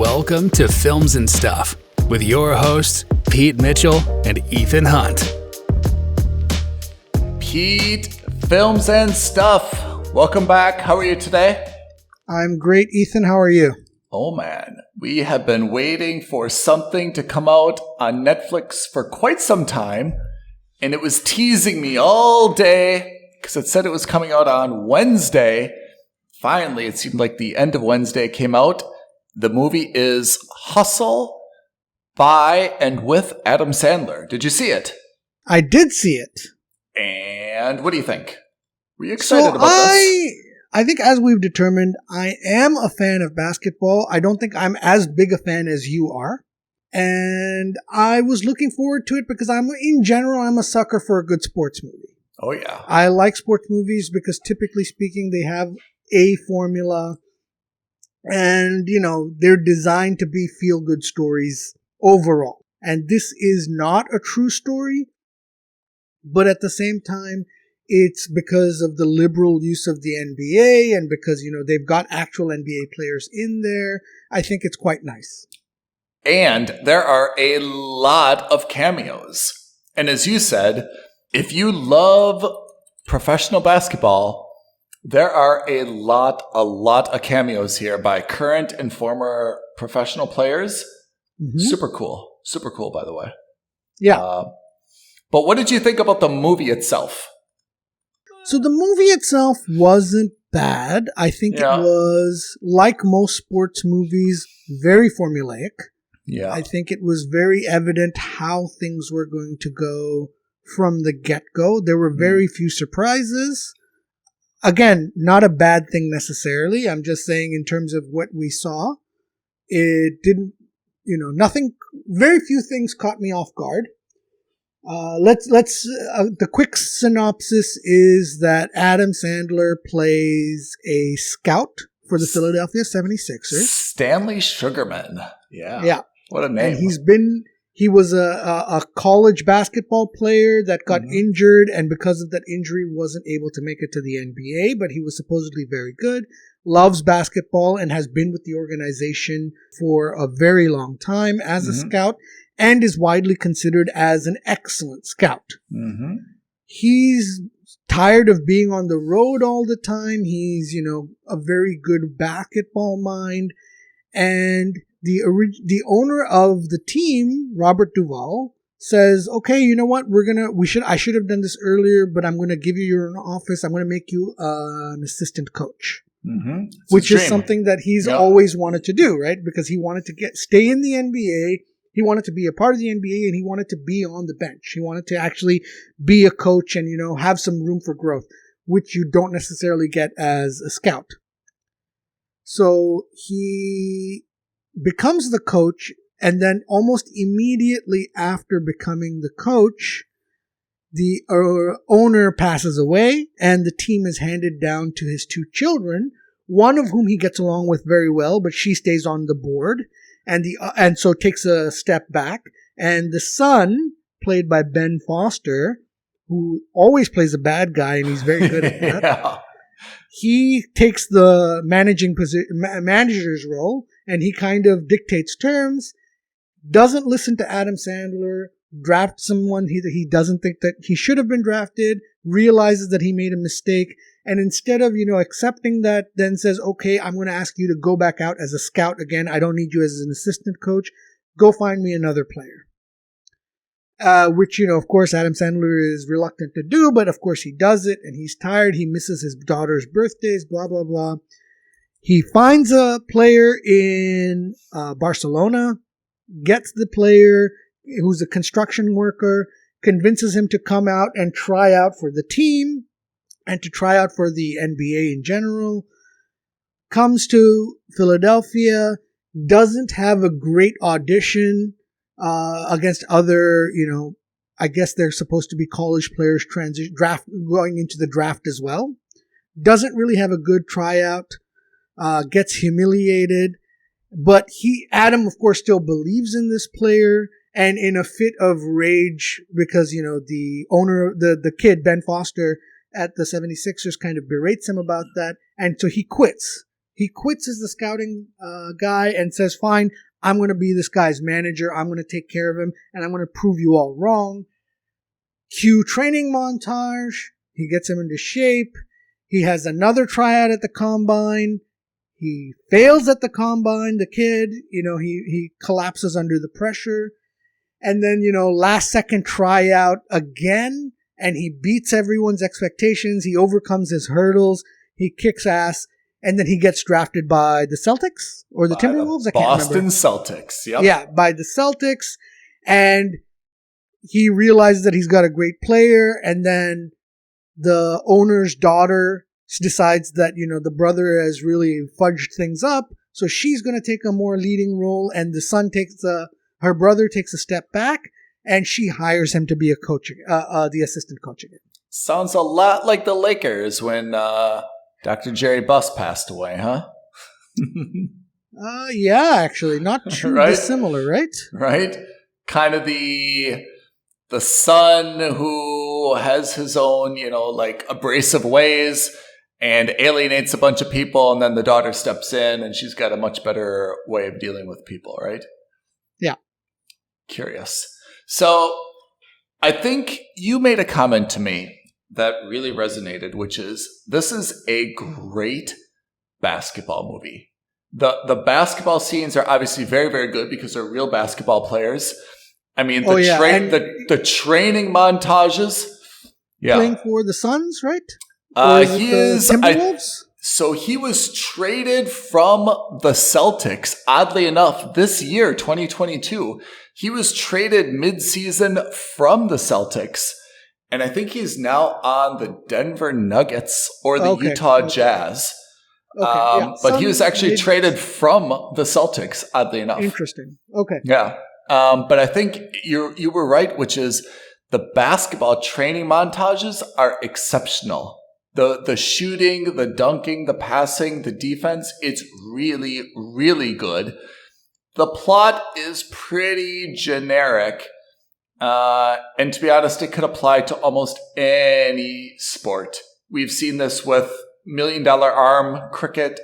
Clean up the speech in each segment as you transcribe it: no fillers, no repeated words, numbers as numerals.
Welcome to Films and Stuff with your hosts, Pete Mitchell and Ethan Hunt. Pete, Films and Stuff. Welcome back. How are you today? I'm great, Ethan. How are you? Oh man, we have been waiting for something to come out on Netflix for quite some time, and it was teasing me all day because it said it was coming out on Wednesday. Finally, it seemed like the end of Wednesday came out. The movie is Hustle by and with Adam Sandler. Did you see it? I did see it. And what do you think? Were you excited about this? I think, as we've determined, I am a fan of basketball. I don't think I'm as big a fan as you are. And I was looking forward to it because in general, I'm a sucker for a good sports movie. Oh, yeah. I like sports movies because typically speaking, they have a formula. And, they're designed to be feel-good stories overall. And this is not a true story. But at the same time, it's because of the liberal use of the NBA and because, they've got actual NBA players in there. I think it's quite nice. And there are a lot of cameos. And as you said, if you love professional basketball, there are a lot of cameos here by current and former professional players. Mm-hmm. Super cool, by the way. Yeah. But what did you think about the movie itself? So the movie itself wasn't bad. I think it was, like most sports movies, very formulaic. Yeah. I think it was very evident how things were going to go from the get-go. There were very few surprises. Again, not a bad thing necessarily. I'm just saying in terms of what we saw, it didn't, very few things caught me off guard. The quick synopsis is that Adam Sandler plays a scout for the Philadelphia 76ers. Stanley Sugarman. Yeah. Yeah. What a name. And he was a college basketball player that got injured, and because of that injury wasn't able to make it to the NBA, but he was supposedly very good, loves basketball, and has been with the organization for a very long time as a scout, and is widely considered as an excellent scout. Mm-hmm. He's tired of being on the road all the time. He's, a very good basketball mind, and the owner of the team, Robert Duvall, says, "Okay, you know what? I should have done this earlier, but I'm going to give you your own office. I'm going to make you an assistant coach." Mm-hmm. Which is something that he's always wanted to do, right? Because he wanted to stay in the NBA. He wanted to be a part of the NBA, and he wanted to be on the bench. He wanted to actually be a coach and, have some room for growth, which you don't necessarily get as a scout. So he becomes the coach, and then almost immediately after becoming the coach, the owner passes away, and the team is handed down to his two children, one of whom he gets along with very well, but she stays on the board, and so takes a step back. And the son, played by Ben Foster, who always plays a bad guy, and he's very good at that. He takes the manager's role, and he kind of dictates terms, doesn't listen to Adam Sandler, drafts someone he doesn't think that he should have been drafted, realizes that he made a mistake, and instead of, accepting that, then says, "Okay, I'm going to ask you to go back out as a scout again. I don't need you as an assistant coach. Go find me another player." Which, of course, Adam Sandler is reluctant to do, but of course he does it, and he's tired. He misses his daughter's birthdays, blah, blah, blah. He finds a player in Barcelona, gets the player who's a construction worker, convinces him to come out and try out for the team and to try out for the NBA in general, comes to Philadelphia, doesn't have a great audition against other, I guess they're supposed to be college players going into the draft as well. Doesn't really have a good tryout, gets humiliated, but Adam, of course, still believes in this player, and in a fit of rage, because, the owner, the kid, Ben Foster, at the 76ers kind of berates him about that, and so he quits. He quits as the scouting guy and says, fine, I'm going to be this guy's manager. I'm going to take care of him, and I'm going to prove you all wrong. Cue training montage. He gets him into shape. He has another tryout at the combine. He fails at the combine, the kid. He collapses under the pressure. And then, last second tryout again, and he beats everyone's expectations. He overcomes his hurdles. He kicks ass. And then he gets drafted by the Celtics or the Timberwolves. I can't remember. Boston Celtics. Yep. Yeah, by the Celtics. And he realizes that he's got a great player. And then the owner's daughter decides that, the brother has really fudged things up. So she's going to take a more leading role. And her brother takes a step back. And she hires him to be a coach, the assistant coach again. Sounds a lot like the Lakers when Dr. Jerry Buss passed away, huh? Yeah, actually, not too dissimilar, right? Right? Kind of the son who has his own, abrasive ways and alienates a bunch of people, and then the daughter steps in and she's got a much better way of dealing with people, right? Yeah. Curious. So I think you made a comment to me that really resonated, which is this is a great basketball movie. The basketball scenes are obviously very, very good because they're real basketball players. I mean, the training montages. Yeah. Playing for the Suns, right? He is Timberwolves? So he was traded from the Celtics, oddly enough, this year, 2022. He was traded mid-season from the Celtics. And I think he's now on the Denver Nuggets or the Utah Jazz. But he was actually traded from the Celtics, oddly enough. Interesting. Okay. Yeah. But I think you were right, which is the basketball training montages are exceptional. The shooting, the dunking, the passing, the defense, it's really, really good. The plot is pretty generic. And to be honest, it could apply to almost any sport. We've seen this with $1 Million Arm, cricket,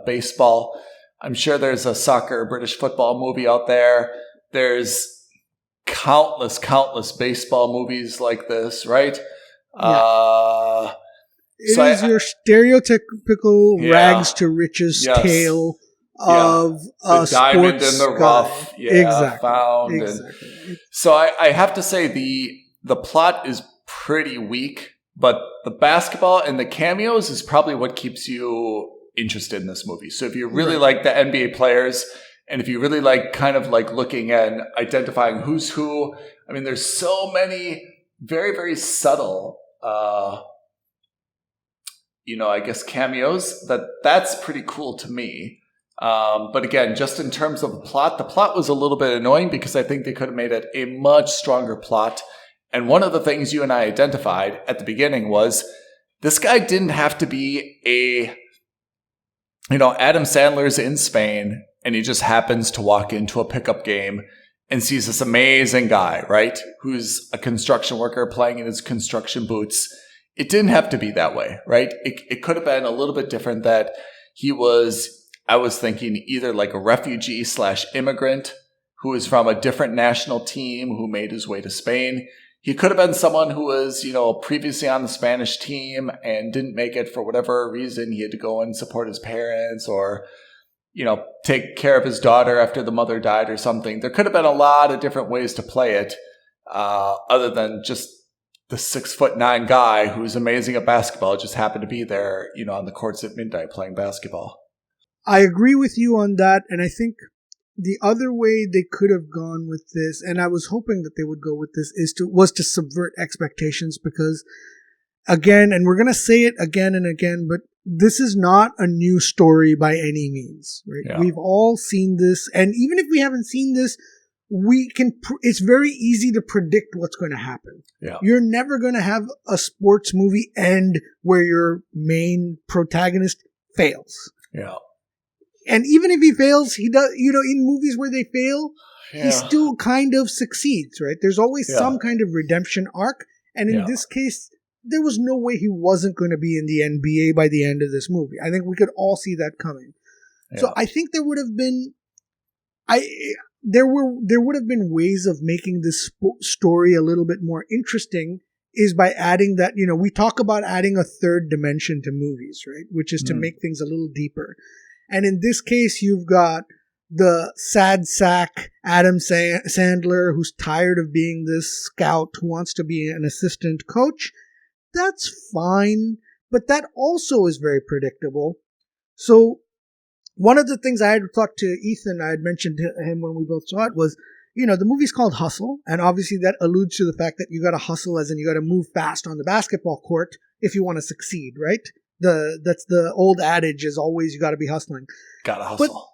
baseball. I'm sure there's a soccer, British football movie out there. There's countless baseball movies like this, right? Yeah. It is your stereotypical rags to riches tale of a diamond sports in the guy. rough. Yeah, exactly. Found. Exactly. And so I have to say the plot is pretty weak, but the basketball and the cameos is probably what keeps you interested in this movie. So if you really like the NBA players and if you really like kind of like looking and identifying who's who, I mean, there's so many very, very subtle I guess cameos that's pretty cool to me. But again, just in terms of the plot was a little bit annoying because I think they could have made it a much stronger plot. And one of the things you and I identified at the beginning was this guy didn't have to be Adam Sandler's in Spain and he just happens to walk into a pickup game and sees this amazing guy, right? Who's a construction worker playing in his construction boots. It didn't have to be that way, right? It could have been a little bit different that he was, I was thinking either like a refugee / immigrant who is from a different national team who made his way to Spain. He could have been someone who was, previously on the Spanish team and didn't make it for whatever reason. He had to go and support his parents or, take care of his daughter after the mother died or something. There could have been a lot of different ways to play it other than just the 6'9" guy who's amazing at basketball just happened to be there, on the courts at midnight playing basketball. I agree with you on that. And I think the other way they could have gone with this, and I was hoping that they would go with this, was to subvert expectations because, again, and we're going to say it again and again, but this is not a new story by any means, right? Yeah. We've all seen this. And even if we haven't seen this, it's very easy to predict what's going to happen. Yeah. You're never going to have a sports movie end where your main protagonist fails. Yeah. And even if he fails, he does, in movies where they fail, he still kind of succeeds, right? There's always some kind of redemption arc. And in this case, there was no way he wasn't going to be in the NBA by the end of this movie. I think we could all see that coming. Yeah. So I think there would have been, there would have been ways of making this story a little bit more interesting, is by adding that, we talk about adding a third dimension to movies, right? Which is to make things a little deeper. And in this case, you've got the sad sack Adam Sandler, who's tired of being this scout who wants to be an assistant coach. That's fine, but that also is very predictable. So one of the things I had talked to Ethan, I had mentioned to him when we both saw it, was, the movie's called Hustle, and obviously that alludes to the fact that you got to hustle, as in you got to move fast on the basketball court if you want to succeed, right? That's the old adage, is always you got to be hustling. Got to hustle.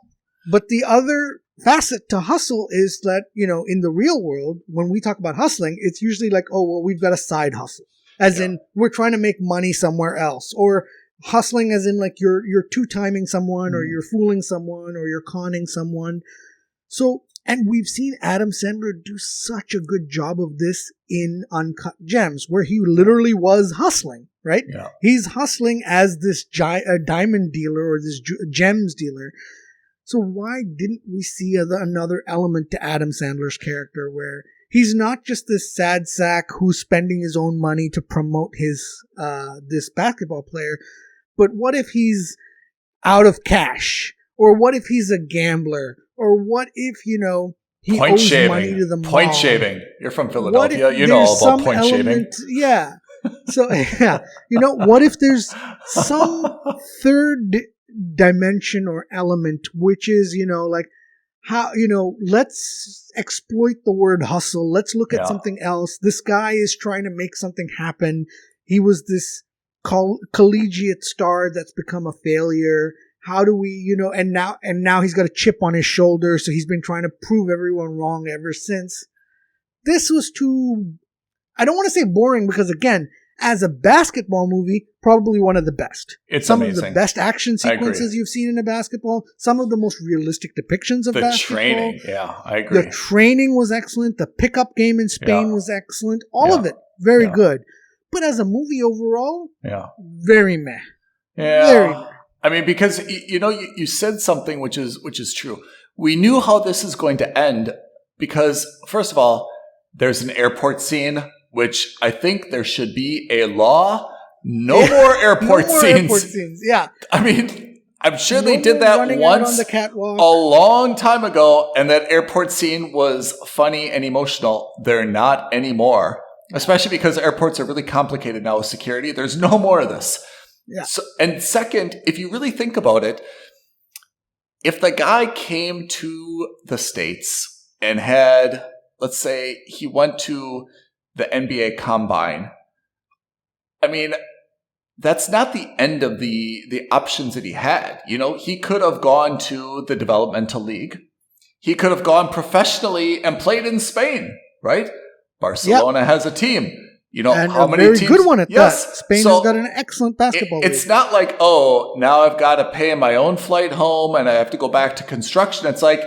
But the other facet to hustle is that, in the real world, when we talk about hustling, it's usually like, oh, well, we've got a side hustle. As in, we're trying to make money somewhere else. Or hustling as in like you're two-timing someone, or you're fooling someone, or you're conning someone. So, and we've seen Adam Sandler do such a good job of this in Uncut Gems, where he literally was hustling, right? Yeah. He's hustling as this diamond dealer or this gems dealer. So why didn't we see another element to Adam Sandler's character where he's not just this sad sack who's spending his own money to promote his this basketball player, but what if he's out of cash? Or what if he's a gambler? Or what if, he owes money to the mall? Point shaving. You're from Philadelphia. You know all about point shaving. Yeah. So, yeah. What if there's some third dimension or element, which is, like, how, let's exploit the word hustle. Let's look at something else. This guy is trying to make something happen. He was this collegiate star that's become a failure. How do we, and now he's got a chip on his shoulder, so he's been trying to prove everyone wrong ever since. This was too, I don't want to say boring, because again, as a basketball movie, probably one of the best. It's some amazing. of the best action sequences you've seen in a basketball. Some of the most realistic depictions of basketball. The training, I agree. The training was excellent. The pickup game in Spain was excellent. All of it, very good. But as a movie overall, very meh. Yeah. Very meh. I mean, because, you said something which is true. We knew how this is going to end because, first of all, there's an airport scene, which I think there should be a law. No more airport scenes. Yeah. I mean, I'm sure they did that once on the catwalk a long time ago, and that airport scene was funny and emotional. They're not anymore, especially because airports are really complicated now with security. There's no more of this. Yeah. So, and second, if you really think about it, if the guy came to the States and had, let's say he went to the NBA Combine, I mean, that's not the end of the options that he had. He could have gone to the developmental league. He could have gone professionally and played in Spain, right? Barcelona has a team. And how many very teams? Good one at that. Spain So has got an excellent basketball league. It's not like, now I've got to pay my own flight home and I have to go back to construction. It's like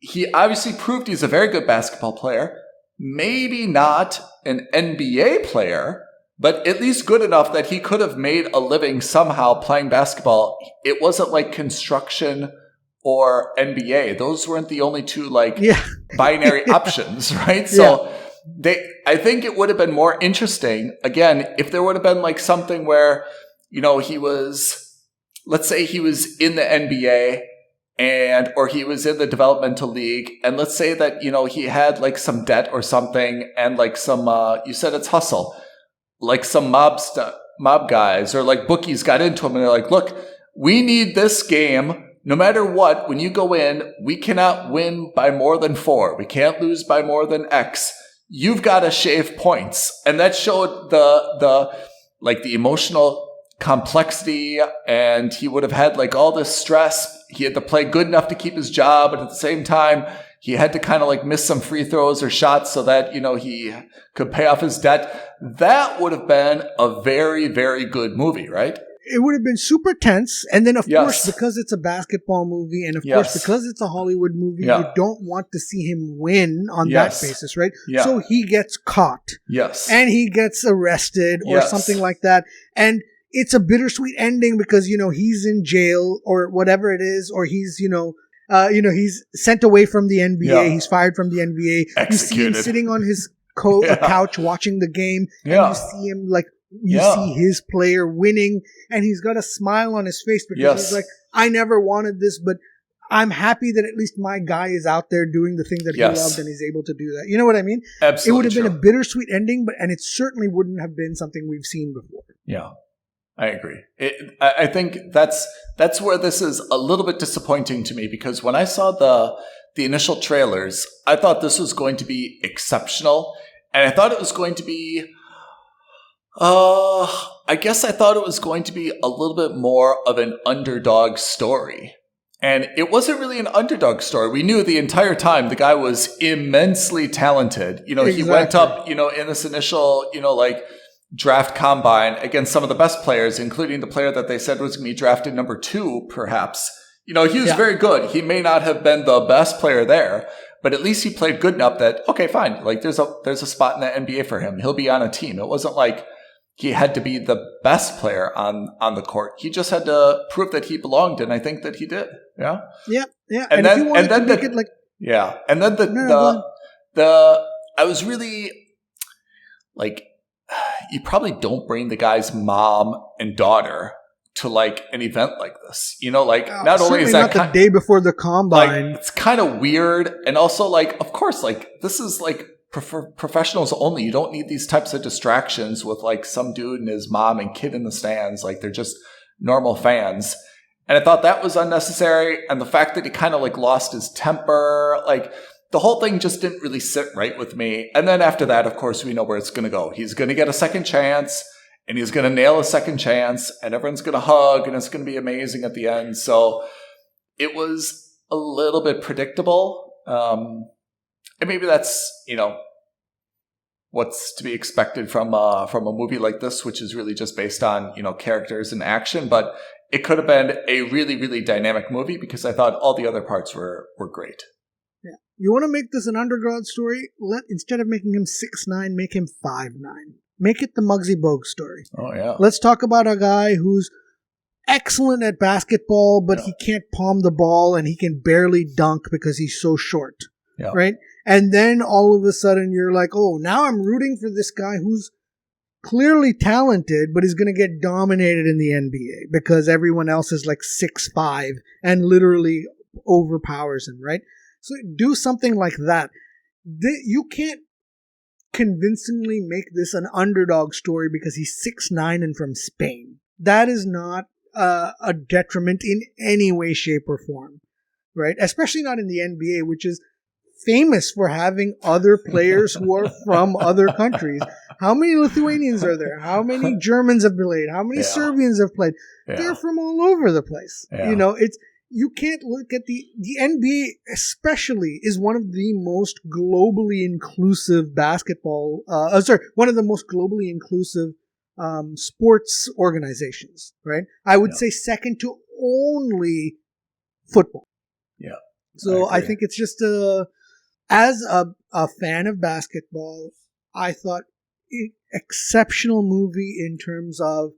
he obviously proved he's a very good basketball player. Maybe not an NBA player, but at least good enough that he could have made a living somehow playing basketball. It wasn't like construction or NBA. Those weren't the only two binary options, right? So I think it would have been more interesting, again, if there would have been something where, he was, let's say he was in the NBA or he was in the developmental league, and let's say that, he had some debt or something, and some, you said it's hustle, some mob guys or bookies got into him and they're like, look, we need this game. No matter what, when you go in, we cannot win by more than 4. We can't lose by more than X. You've got to shave points. And that showed the emotional complexity, and he would have had all this stress. He had to play good enough to keep his job, but at the same time, he had to kind of miss some free throws or shots so that, he could pay off his debt. That would have been a very, very good movie, right? it would have been super tense. And then, of Yes. course, because it's a basketball movie, and of Yes. course, because it's a Hollywood movie, Yeah. you don't want to see him win on Yes. that basis, right? Yeah. So he gets caught. Yes. And he gets arrested or Yes. something like that. And it's a bittersweet ending because, he's in jail or whatever it is, or he's, he's sent away from the NBA. Yeah. He's fired from the NBA. You see him Executed. sitting on his Yeah. couch watching the game. Yeah. And you see him you Yeah. see his player winning, and he's got a smile on his face because Yes. he's like, I never wanted this, but I'm happy that at least my guy is out there doing the thing that Yes. he loved, and he's able to do that. You know what I mean? Absolutely It would have been true. a bittersweet ending, and it certainly wouldn't have been something we've seen before. Yeah, I agree. I think that's where this is a little bit disappointing to me, because when I saw the initial trailers, I thought this was going to be exceptional, and I thought it was going to be, I guess I thought it was going to be a little bit more of an underdog story. And it wasn't really an underdog story. We knew the entire time the guy was immensely talented. He went up, in this initial, draft combine against some of the best players, including the player that they said was going to be drafted number 2, perhaps. He was very good. He may not have been the best player there, but at least he played good enough that, okay, fine. Like there's a spot in the NBA for him. He'll be on a team. It wasn't like he had to be the best player on the court. He just had to prove that he belonged, and I think that he did. Yeah. Yeah. Yeah. And then I was really like, you probably don't bring the guy's mom and daughter to an event like this. Not only is that the day before the combine, it's kind of weird, and also of course, this is professionals only. You don't need these types of distractions with some dude and his mom and kid in the stands. They're just normal fans. And I thought that was unnecessary. And the fact that he kind of lost his temper, the whole thing just didn't really sit right with me. And then after that, of course, we know where it's going to go. He's going to get a second chance, and he's going to nail a second chance, and everyone's going to hug, and it's going to be amazing at the end. So it was a little bit predictable. And maybe that's, what's to be expected from a movie like this, which is really just based on, characters and action. But it could have been a really, really dynamic movie, because I thought all the other parts were great. Yeah. You want to make this an underdog story? Instead of making him 6'9", make him 5'9". Make it the Muggsy Bogues story. Oh, yeah. Let's talk about a guy who's excellent at basketball, but he can't palm the ball, and he can barely dunk because he's so short. Yeah. Right? And then all of a sudden you're like, oh, now I'm rooting for this guy who's clearly talented, but is going to get dominated in the NBA because everyone else is 6'5" and literally overpowers him, right? So do something like that. You can't convincingly make this an underdog story because he's 6'9" and from Spain. That is not a detriment in any way, shape, or form, right? Especially not in the NBA, which is famous for having other players who are from other countries. How many Lithuanians are there? How many Germans have played? How many Serbians have played? Yeah. They're from all over the place. Yeah. You can't look at the NBA especially is one of the most globally inclusive basketball, one of the most globally inclusive sports organizations, right? I would say second to only football. Yeah. So I think it's just as a fan of basketball, I thought exceptional movie in terms of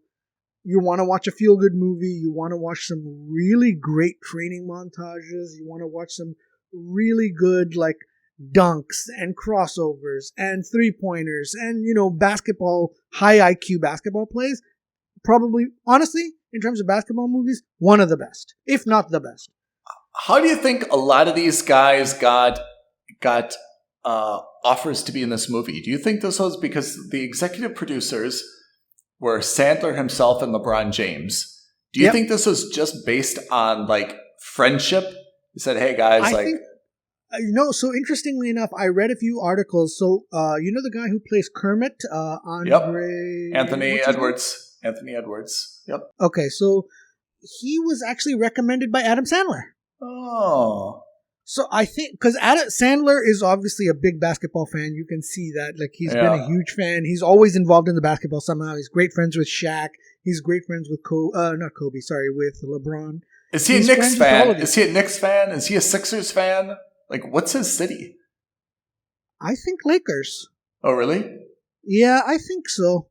you want to watch a feel-good movie, you want to watch some really great training montages, you want to watch some really good dunks and crossovers and three-pointers and, basketball, high IQ basketball plays. Probably, honestly, in terms of basketball movies, one of the best, if not the best. How do you think a lot of these guys got offers to be in this movie? Do you think this was because the executive producers were Sandler himself and LeBron James? Do you think this was just based on friendship? He said, "Hey guys, I think, so interestingly enough, I read a few articles. So the guy who plays Kermit, Anthony Edwards. Anthony Edwards. Yep. Okay, so he was actually recommended by Adam Sandler. Oh. So I think, because Adam Sandler is obviously a big basketball fan, you can see that. He's been a huge fan. He's always involved in the basketball somehow. He's great friends with Shaq. He's great friends with with LeBron. Is he a Knicks fan? Is he a Knicks fan? Is he a Sixers fan? Like, what's his city? I think Lakers. Oh, really? Yeah, I think so.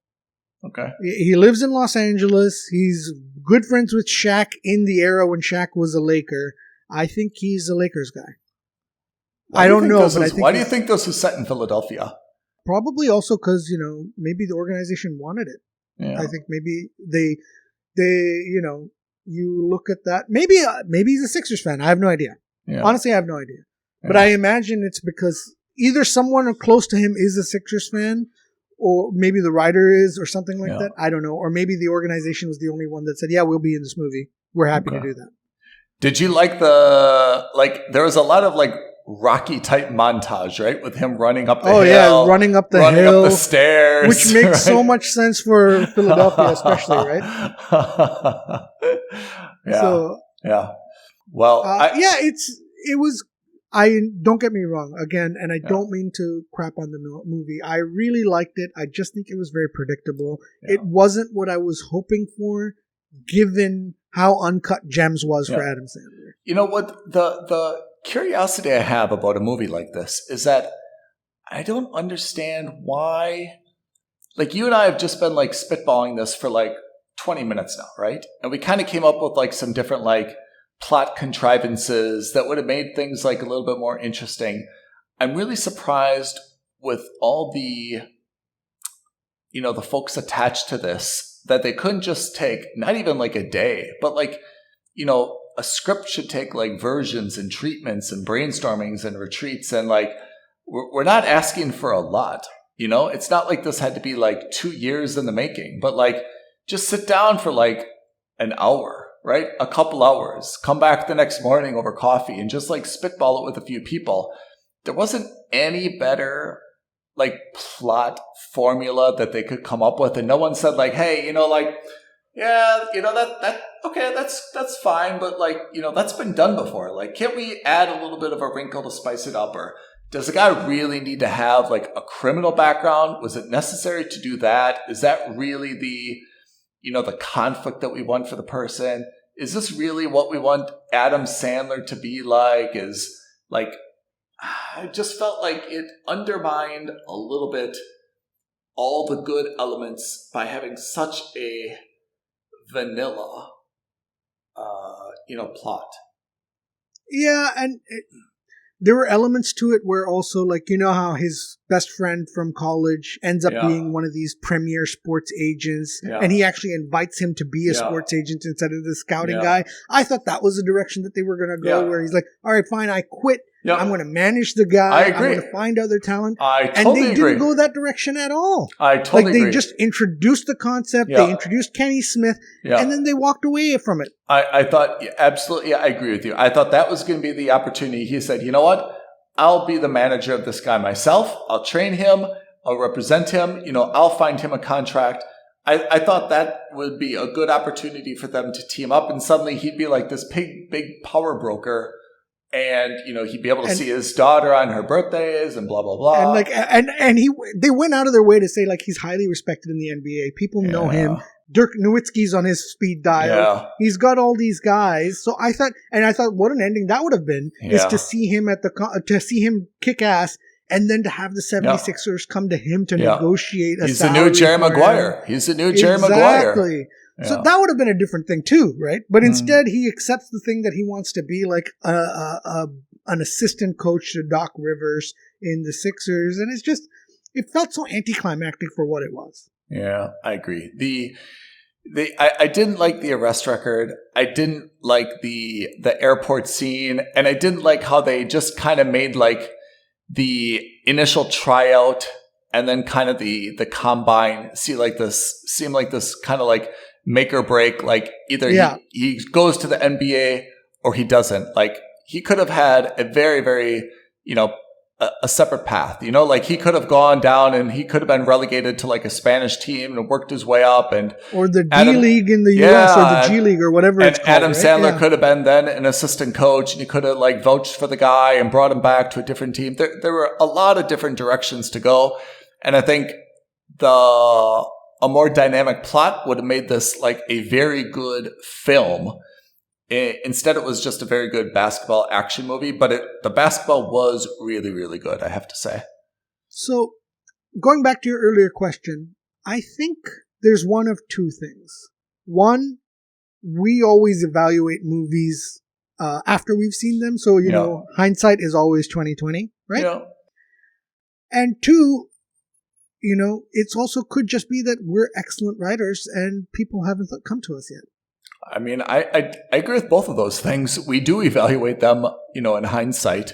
Okay. He lives in Los Angeles. He's good friends with Shaq in the era when Shaq was a Laker. I think he's a Lakers guy. I don't know, but I think. Why do you think this was set in Philadelphia? Probably also because, maybe the organization wanted it. Yeah. I think maybe they you look at that. Maybe he's a Sixers fan. I have no idea. Yeah. Honestly, I have no idea. Yeah. But I imagine it's because either someone close to him is a Sixers fan, or maybe the writer is, or something like that. I don't know. Or maybe the organization was the only one that said, yeah, we'll be in this movie. We're happy to do that. Did you like there was a lot of Rocky type montage, right? With him running up the hill. Oh, yeah, running up the hill. Running up the stairs. Which makes so much sense for Philadelphia, especially, right? Yeah. So, yeah. Well, it was. Don't get me wrong again, and I don't mean to crap on the movie. I really liked it. I just think it was very predictable. Yeah. It wasn't what I was hoping for, given how uncut Gems was for Adam Sandler. You know what? The curiosity I have about a movie like this is that I don't understand why. You and I have just been spitballing this for 20 minutes now, right? And we kind of came up with some different plot contrivances that would have made things a little bit more interesting. I'm really surprised with all the the folks attached to this that they couldn't just take not even a day, but a script should take versions and treatments and brainstormings and retreats, and we're not asking for a lot. It's not like this had to be 2 years in the making, but just sit down for an hour, right? A couple hours, come back the next morning over coffee and just spitball it with a few people. There wasn't any better plot formula that they could come up with, and no one said hey, okay, that's fine, but that's been done before. Can't we add a little bit of a wrinkle to spice it up? Or does the guy really need to have a criminal background? Was it necessary to do that? Is that really the the conflict that we want for the person? Is this really what we want Adam Sandler to be like? I just felt it undermined a little bit all the good elements by having such a vanilla, plot. Yeah, and there were elements to it where also, how his best friend from college ends up being one of these premier sports agents, and he actually invites him to be a sports agent instead of the scouting guy. I thought that was the direction that they were going to go, where he's all right, fine, I quit. Yep. I'm going to manage the guy. I agree. I'm going to find other talent. I totally agree. And they didn't go that direction at all. I totally agree. They just introduced the concept. They introduced Kenny Smith, and then they walked away from it. I thought, absolutely, I agree with you. I thought that was going to be the opportunity. He said, you know what? I'll be the manager of this guy myself. I'll train him. I'll represent him. I'll find him a contract. I thought that would be a good opportunity for them to team up, and suddenly he'd be this big power broker. And he'd be able to see his daughter on her birthdays and blah blah blah. And they went out of their way to say he's highly respected in the NBA. People know him. Dirk Nowitzki's on his speed dial. Yeah. He's got all these guys. So I thought what an ending that would have been is to see him kick ass, and then to have the 76ers come to him to negotiate a salary. He's the new Jerry Maguire. He's the new Jerry Maguire. Exactly. Yeah. So that would have been a different thing too, right? But instead, he accepts the thing that he wants to be an assistant coach to Doc Rivers in the Sixers, and it felt so anticlimactic for what it was. Yeah, I agree. I didn't like the arrest record. I didn't like the airport scene, and I didn't like how they just kind of made the initial tryout and then kind of the combine seem like this kind of make or break. Either he goes to the NBA or he doesn't. He could have had a very, very, a separate path, he could have gone down and he could have been relegated to a Spanish team and worked his way up, or the D League in the US, or the G League, or whatever it's called. And Adam Sandler could have been then an assistant coach, and he could have vouched for the guy and brought him back to a different team. There were a lot of different directions to go. And I think the a more dynamic plot would have made this like a very good film. Instead, it was just a very good basketball action movie, but the basketball was really, really good, I have to say. So, going back to your earlier question, I think there's one of two things. One, we always evaluate movies after we've seen them. So, you know, hindsight is always 20/20, right? Yeah. And two, you know, it's also could just be that we're excellent writers and people haven't come to us yet. I mean, I agree with both of those things. We do evaluate them, you know, in hindsight.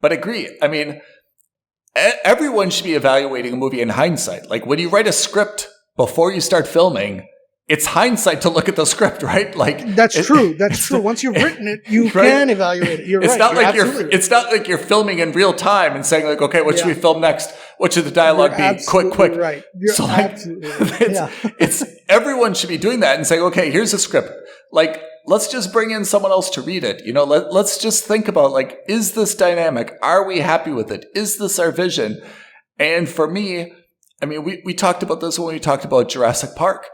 But agree. I mean, everyone should be evaluating a movie in hindsight. Like when you write a script before you start filming, it's hindsight to look at the script, right? Like that's true. That's true. Once you've written it, you can evaluate it. It's not like it's not like you're filming in real time and saying like, okay, what should we film next? What should the dialogue be? Quick. Right. You're so like, absolutely right. it's everyone should be doing that and saying, okay, here's a script. Like, let's just bring in someone else to read it. You know, let's just think about like, is this dynamic? Are we happy with it? Is this our vision? And for me, I mean, we talked about this when we talked about Jurassic Park.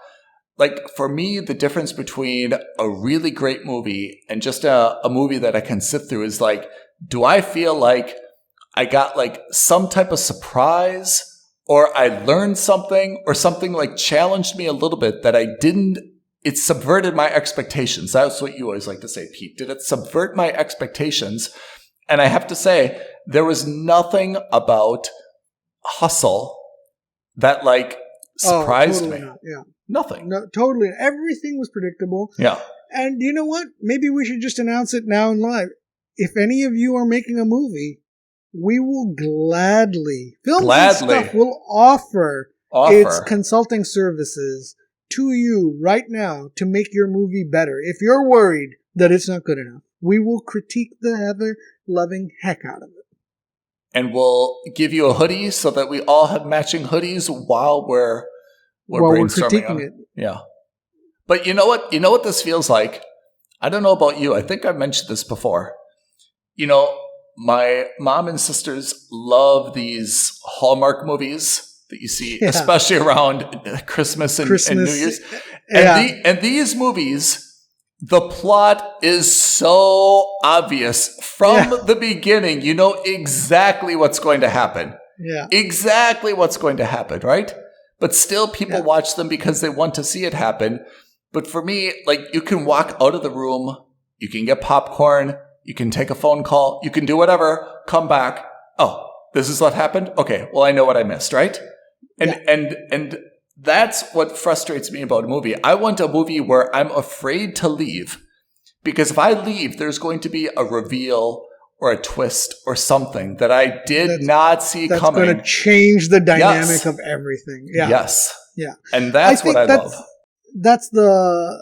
Like, for me, the difference between a really great movie and just a movie that I can sit through is like, do I feel like I got like some type of surprise or I learned something or something like challenged me a little bit that I didn't, it subverted my expectations. That's what you always like to say, Pete. Did it subvert my expectations? And I have to say, there was nothing about Hustle that like surprised me. Not. Yeah. Nothing. No, totally. Everything was predictable. Yeah. And you know what? Maybe we should just announce it now in live. If any of you are making a movie, we will gladly, Films and Stuff will offer its consulting services to you right now to make your movie better. If you're worried that it's not good enough, we will critique the ever-loving heck out of it. And we'll give you a hoodie so that we all have matching hoodies while we're brainstorming on it. Yeah. But you know what? You know what this feels like? I don't know about you. I think I've mentioned this before. You know, my mom and sisters love these Hallmark movies that you see, especially around Christmas and New Year's. And these movies, the plot is so obvious from the beginning. You know exactly what's going to happen. Yeah. Exactly what's going to happen, right? But still people watch them because they want to see it happen. But for me, like, you can walk out of the room, you can get popcorn, you can take a phone call, you can do whatever, come back. Oh, this is what happened? Okay, well, I know what I missed, right? And that's what frustrates me about a movie. I want a movie where I'm afraid to leave, because if I leave, there's going to be a reveal or a twist or something that I did not see coming. That's going to change the dynamic of everything. Yeah. Yes. Yeah. And that's what I love. That's the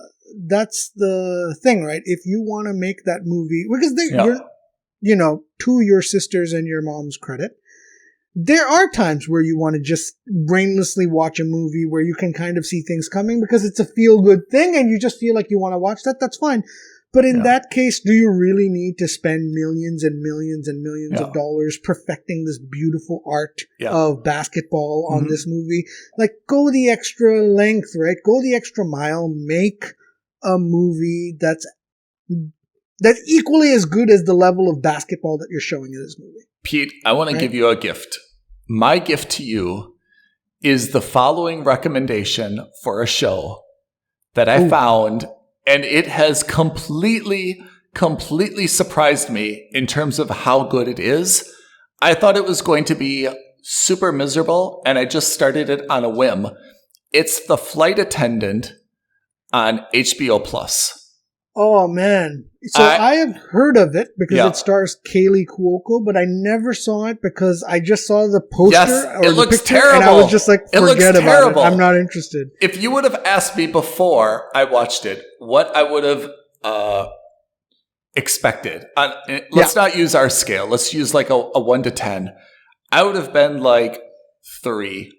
thing, right? If you want to make that movie, because you're, you know, to your sisters and your mom's credit, there are times where you want to just brainlessly watch a movie where you can kind of see things coming because it's a feel-good thing and you just feel like you want to watch that. That's fine. But in that case, do you really need to spend millions and millions and millions of dollars perfecting this beautiful art of basketball on this movie? Like, go the extra length, right? Go the extra mile. Make a movie that's equally as good as the level of basketball that you're showing in this movie. Pete, I want to give you a gift. My gift to you is the following recommendation for a show that I found. And it has completely surprised me in terms of how good it is. I thought it was going to be super miserable, and I just started it on a whim. It's The Flight Attendant on HBO Plus. Oh, man. So I have heard of it because it stars Kaylee Cuoco, but I never saw it because I just saw the poster or it looks picture, terrible. And I was just like, forget about it. I'm not interested. If you would have asked me before I watched it, what I would have expected, let's not use our scale. Let's use like a 1 to 10. I would have been like 3.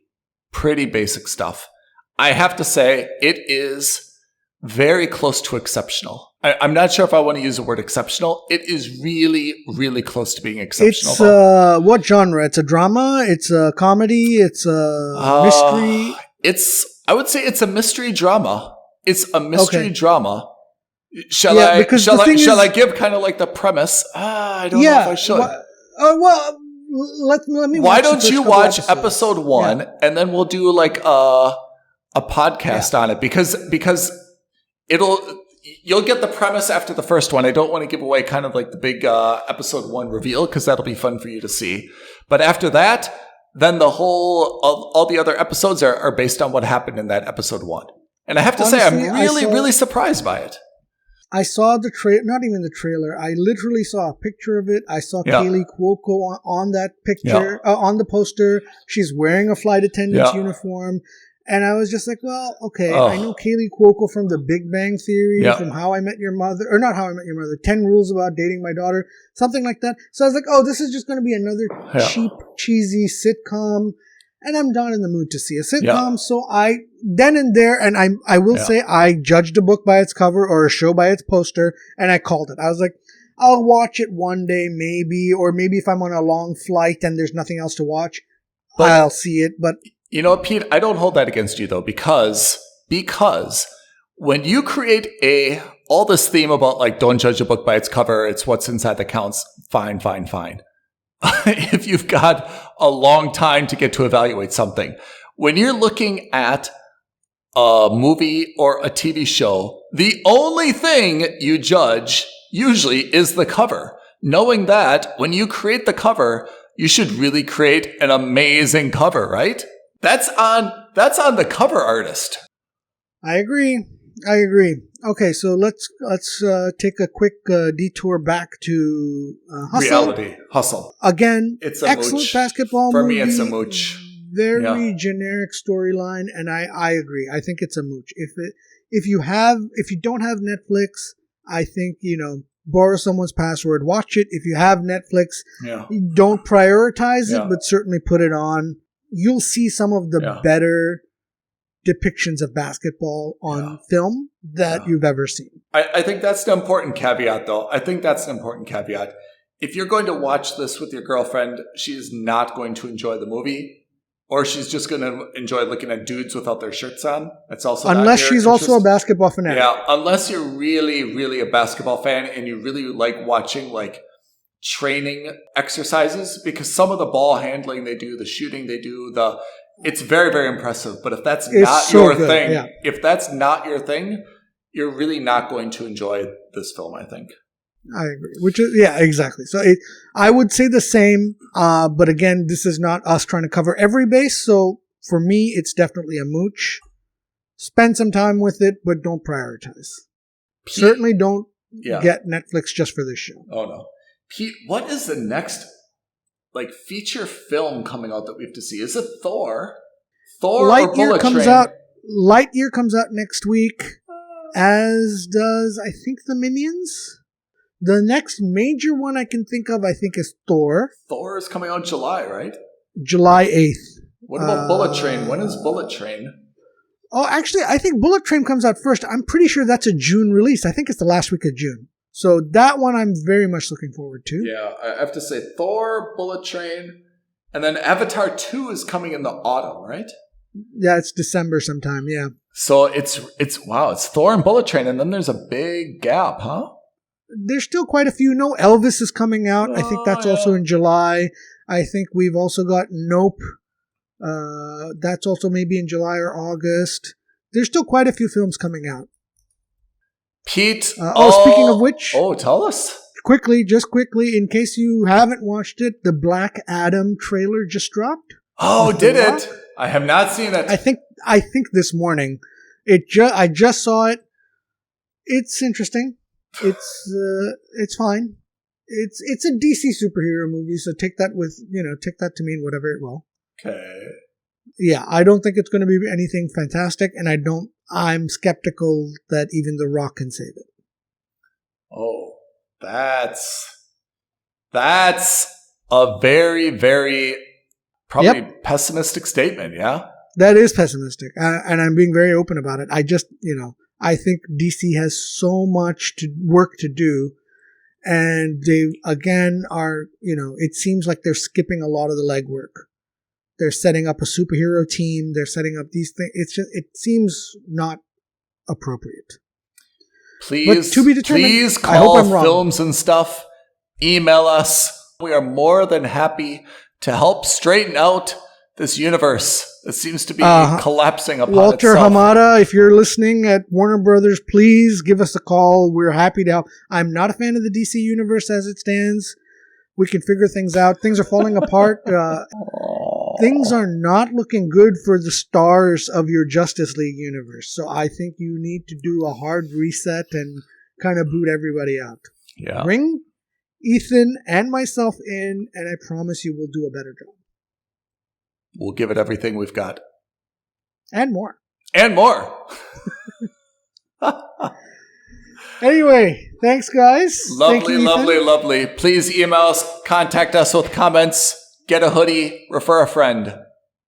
Pretty basic stuff. I have to say, it is very close to exceptional. I'm not sure if I want to use the word exceptional. It is really, really close to being exceptional. It's what genre? It's a drama? It's a comedy? It's a mystery? I would say it's a mystery drama. It's a mystery Okay. drama. Shall because the thing I is- give kind of like the premise? I don't know if I should. Well, let me. Why watch the don't first you couple watch episodes. episode 1 and then we'll do like a podcast on it because you'll get the premise after the first one. I don't want to give away kind of like the big episode 1 reveal because that'll be fun for you to see. But after that, then the whole all the other episodes are based on what happened in that episode 1. And I have to say, I'm really surprised by it. I saw the not even the trailer. I literally saw a picture of it. I saw Kaylee Cuoco on that picture, on the poster. She's wearing a flight attendant's uniform. And I was just like, well, okay, I know Kaylee Cuoco from The Big Bang Theory, from How I Met Your Mother, or not How I Met Your Mother, 10 Rules About Dating My Daughter, something like that. So I was like, oh, this is just going to be another cheap, cheesy sitcom. And I'm not in the mood to see a sitcom. So I, then and there, and I will say I judged a book by its cover or a show by its poster, and I called it. I was like, I'll watch it one day maybe, or maybe if I'm on a long flight and there's nothing else to watch, I'll see it. But you know what, Pete? I don't hold that against you though, because when you create all this theme about like don't judge a book by its cover, it's what's inside that counts. Fine. If you've got a long time to get to evaluate something, when you're looking at a movie or a TV show, the only thing you judge usually is the cover. Knowing that when you create the cover, you should really create an amazing cover, right? That's on the cover artist. I agree. Okay, so let's take a quick detour back to Hustle. Reality. Hustle. Again, It's a excellent mooch. basketball For movie. me, it's a mooch. Very generic storyline, and I agree. I think it's a mooch. If you don't have Netflix, I think, borrow someone's password, watch it. If you have Netflix, don't prioritize it, but certainly put it on. You'll see some of the better depictions of basketball on film that you've ever seen. I think that's the important caveat, though. If you're going to watch this with your girlfriend, she's not going to enjoy the movie, or she's just going to enjoy looking at dudes without their shirts on. That's also unless she's also a basketball fanatic. Yeah, unless you're really, really a basketball fan and you really like watching like training exercises, because some of the ball handling they do, the shooting they do, it's very, very impressive. But if that's not your thing, you're really not going to enjoy this film, I think. I agree. Exactly. So I would say the same. But again, this is not us trying to cover every base. So for me, it's definitely a mooch. Spend some time with it, but don't prioritize. Certainly don't get Netflix just for this show. Oh no. Pete, what is the next feature film coming out that we have to see? Is it Thor? Lightyear or Bullet comes Train? out. Lightyear comes out next week, as does I think the Minions. The next major one I can think of, is Thor. Thor is coming out July, right? July 8th. What about Bullet Train? When is Bullet Train? Oh, actually, I think Bullet Train comes out first. I'm pretty sure that's a June release. I think it's the last week of June. So that one I'm very much looking forward to. Yeah, I have to say Thor, Bullet Train, and then Avatar 2 is coming in the autumn, right? Yeah, it's December sometime, yeah. So it's Thor and Bullet Train, and then there's a big gap, huh? There's still quite a few. No, Elvis is coming out. I think that's also in July. I think we've also got Nope. That's also maybe in July or August. There's still quite a few films coming out. Pete. Speaking of which. Oh, tell us. Quickly, in case you haven't watched it, the Black Adam trailer just dropped. Oh, did it? I have not seen it. I think this morning. I just saw it. It's interesting. It's fine. It's a DC superhero movie, so take that to mean whatever it will. Okay. Yeah, I don't think it's going to be anything fantastic, and I'm skeptical that even The Rock can save it. Oh, that's a very, very probably pessimistic statement, yeah? That is pessimistic, and I'm being very open about it. I think DC has so much work to do, and they, again, are, it seems like they're skipping a lot of the legwork. They're setting up a superhero team. They're setting up these things. It seems not appropriate. Please, but to be determined. Please I hope I'm call wrong. Films and Stuff. Email us. We are more than happy to help straighten out this universe that seems to be collapsing upon Walter itself. Hamada, if you're listening at Warner Brothers, please give us a call. We're happy to help. I'm not a fan of the DC universe as it stands. We can figure things out. Things are falling apart. Things are not looking good for the stars of your Justice League universe. So I think you need to do a hard reset and kind of boot everybody out. Yeah. Bring Ethan and myself in, and I promise you we'll do a better job. We'll give it everything we've got. And more. And more. Anyway, thanks, guys. Lovely, Thank you, lovely, Ethan. lovely. Please email us, contact us with comments, get a hoodie, refer a friend.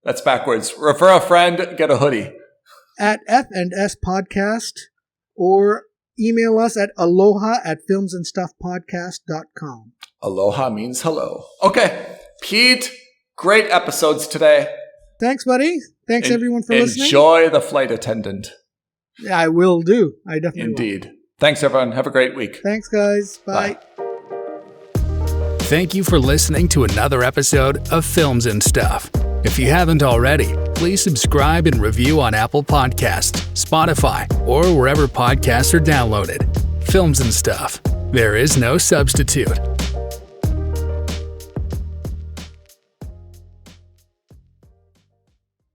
That's backwards. Refer a friend, get a hoodie. At F&S Podcast, or email us at aloha@filmsandstuffpodcast.com. Aloha means hello. Okay, Pete, great episodes today. Thanks, buddy. Thanks, everyone, for listening. Enjoy the Flight Attendant. Yeah, I will do. I definitely Indeed. Thanks, everyone. Have a great week. Thanks, guys. Bye. Thank you for listening to another episode of Films and Stuff. If you haven't already, please subscribe and review on Apple Podcasts, Spotify, or wherever podcasts are downloaded. Films and Stuff. There is no substitute.